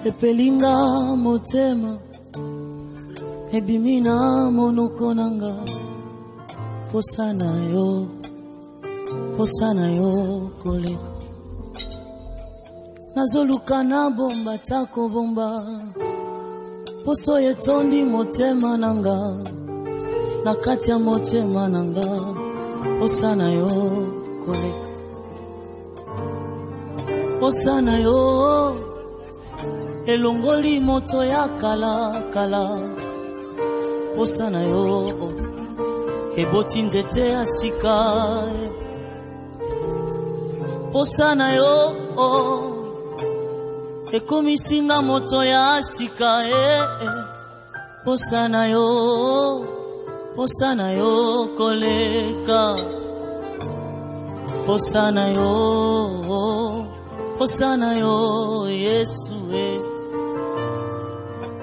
epelinga motema ebimina monoko nanga posana yo kole nazoluka na bomba tako bomba poso yetondi motema nanga na kati ya motema nanga posana yo kole posana yo elongoli moto ya kala kala posana yo eboti nzete ya sika posana yo ekomisinga moto ya sika posana yo koleka posana yo Yesu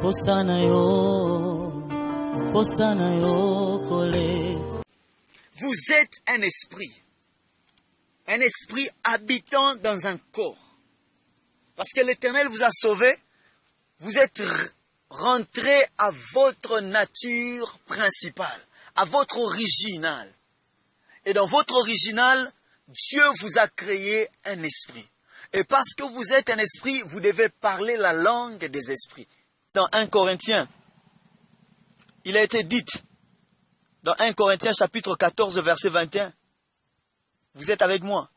posana yo kole. Vous êtes un esprit habitant dans un corps. Parce que l'Éternel vous a sauvé, vous êtes rentré à votre nature principale, à votre original. Et dans votre original, Dieu vous a créé un esprit. Et parce que vous êtes un esprit, vous devez parler la langue des esprits. Dans 1 Corinthiens, il a été dit, dans 1 Corinthiens chapitre 14, verset 21, vous êtes avec moi.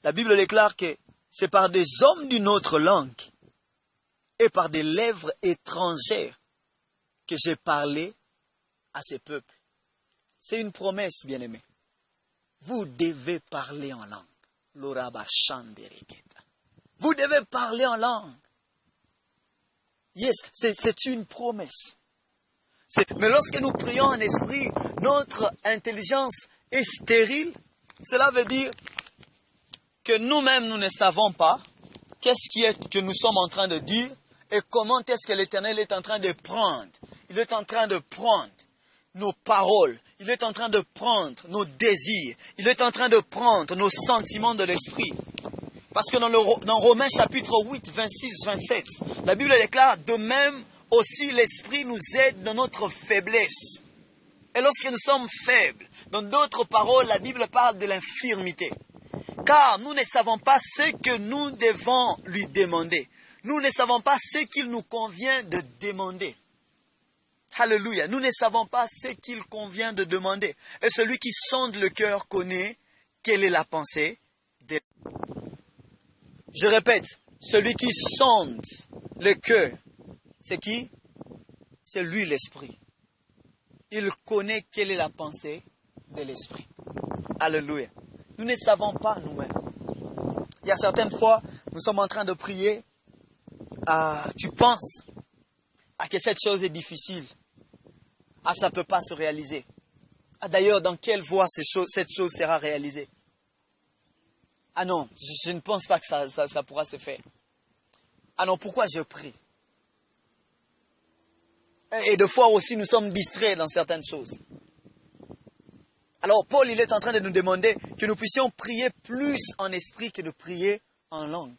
La Bible déclare que c'est par des hommes d'une autre langue et par des lèvres étrangères que j'ai parlé à ces peuples. C'est une promesse, bien-aimés. Vous devez parler en langue. Vous devez parler en langue. Yes, c'est une promesse. Mais lorsque nous prions en esprit, notre intelligence est stérile. Cela veut dire que nous-mêmes, nous ne savons pas qu'est-ce que nous sommes en train de dire et comment est-ce que l'Éternel est en train de prendre. Il est en train de prendre nos paroles. Il est en train de prendre nos désirs. Il est en train de prendre nos sentiments de l'esprit. Parce que dans Romains chapitre 8, 26, 27, la Bible déclare de même aussi l'esprit nous aide dans notre faiblesse. Et lorsque nous sommes faibles, dans d'autres paroles, la Bible parle de l'infirmité. Car nous ne savons pas ce que nous devons lui demander. Nous ne savons pas ce qu'il nous convient de demander. Alléluia. Nous ne savons pas ce qu'il convient de demander. Et celui qui sonde le cœur connaît quelle est la pensée de... Je répète, celui qui sonde le cœur, c'est qui? C'est lui l'esprit. Il connaît quelle est la pensée de l'esprit. Alléluia. Nous ne savons pas nous-mêmes. Il y a certaines fois, nous sommes en train de prier. Tu penses que cette chose est difficile. Ça ne peut pas se réaliser. D'ailleurs, dans quelle voie cette chose sera réalisée? Non, je ne pense pas que ça pourra se faire. Non, pourquoi je prie? Et de fois aussi, nous sommes distraits dans certaines choses. Alors, Paul, il est en train de nous demander que nous puissions prier plus en esprit que de prier en langue.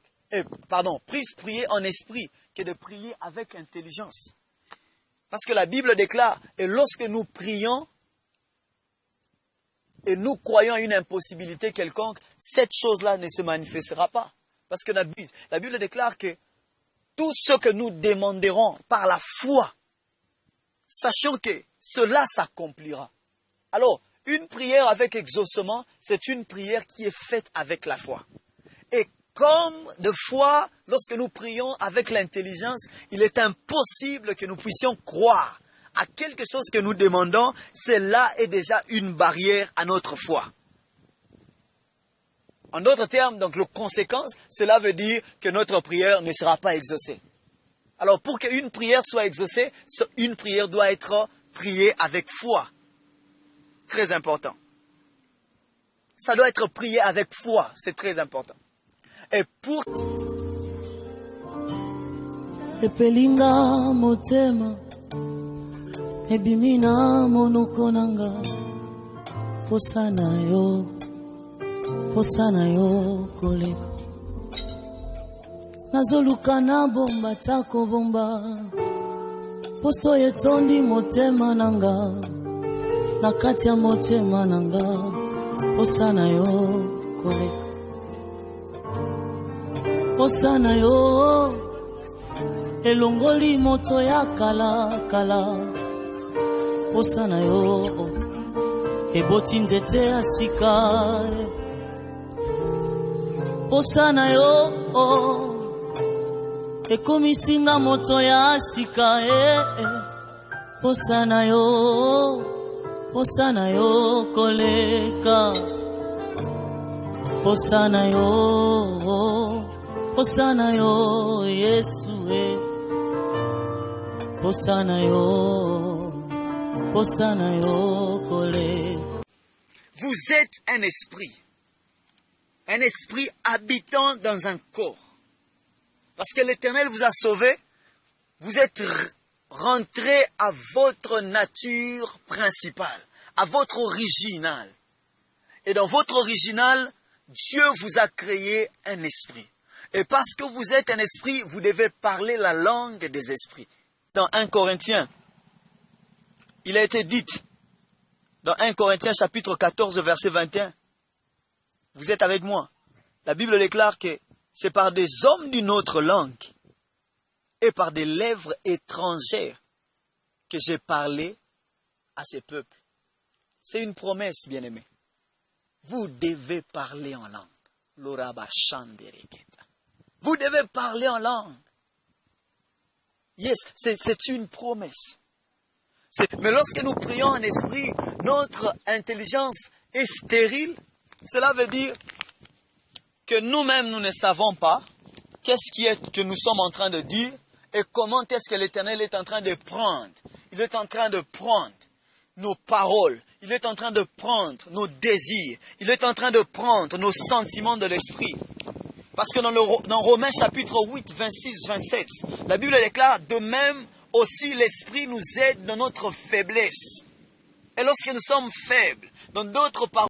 Plus prier en esprit que de prier avec intelligence. Parce que la Bible déclare, et lorsque nous prions, et nous croyons à une impossibilité quelconque, cette chose-là ne se manifestera pas. Parce que la Bible déclare que tout ce que nous demanderons par la foi, sachant que cela s'accomplira. Alors, une prière avec exaucement, c'est une prière qui est faite avec la foi. Et comme de fois, lorsque nous prions avec l'intelligence, il est impossible que nous puissions croire à quelque chose que nous demandons. Cela est déjà une barrière à notre foi. En d'autres termes, donc, la conséquence, cela veut dire que notre prière ne sera pas exaucée. Alors, pour qu'une prière soit exaucée, une prière doit être priée avec foi. Très important. Ça doit être prié avec foi, c'est très important. Et pour... Epelinga motema ebimina monoko nanga posana yo kole nazoluka na bomba tako bomba poso etondi motema nanga na kati ya motema nanga posa na yo kole posa na yo elongoli moto ya kala kala posa na yo eboti nzete ya sika posa na yo ekomisinga moto ya sika posa na yo koleka posa na yo Yesu posa na yo koleka. Vous êtes un esprit habitant dans un corps. Parce que l'Éternel vous a sauvé, vous êtes rentré à votre nature principale, à votre original. Et dans votre original, Dieu vous a créé un esprit. Et parce que vous êtes un esprit, vous devez parler la langue des esprits. Dans 1 Corinthiens, il a été dit, dans 1 Corinthiens chapitre 14, verset 21, vous êtes avec moi. La Bible déclare que c'est par des hommes d'une autre langue et par des lèvres étrangères que j'ai parlé à ces peuples. C'est une promesse, bien-aimés. Vous devez parler en langue. Vous devez parler en langue. Yes, c'est une promesse. Mais lorsque nous prions en esprit, notre intelligence est stérile. Cela veut dire que nous-mêmes, nous ne savons pas qu'est-ce qui est que nous sommes en train de dire et comment est-ce que l'Éternel est en train de prendre. Il est en train de prendre nos paroles. Il est en train de prendre nos désirs. Il est en train de prendre nos sentiments de l'esprit. Parce que dans Romains chapitre 8, 26, 27, la Bible déclare de même aussi l'esprit nous aide dans notre faiblesse. Et lorsque nous sommes faibles, dans d'autres paroles,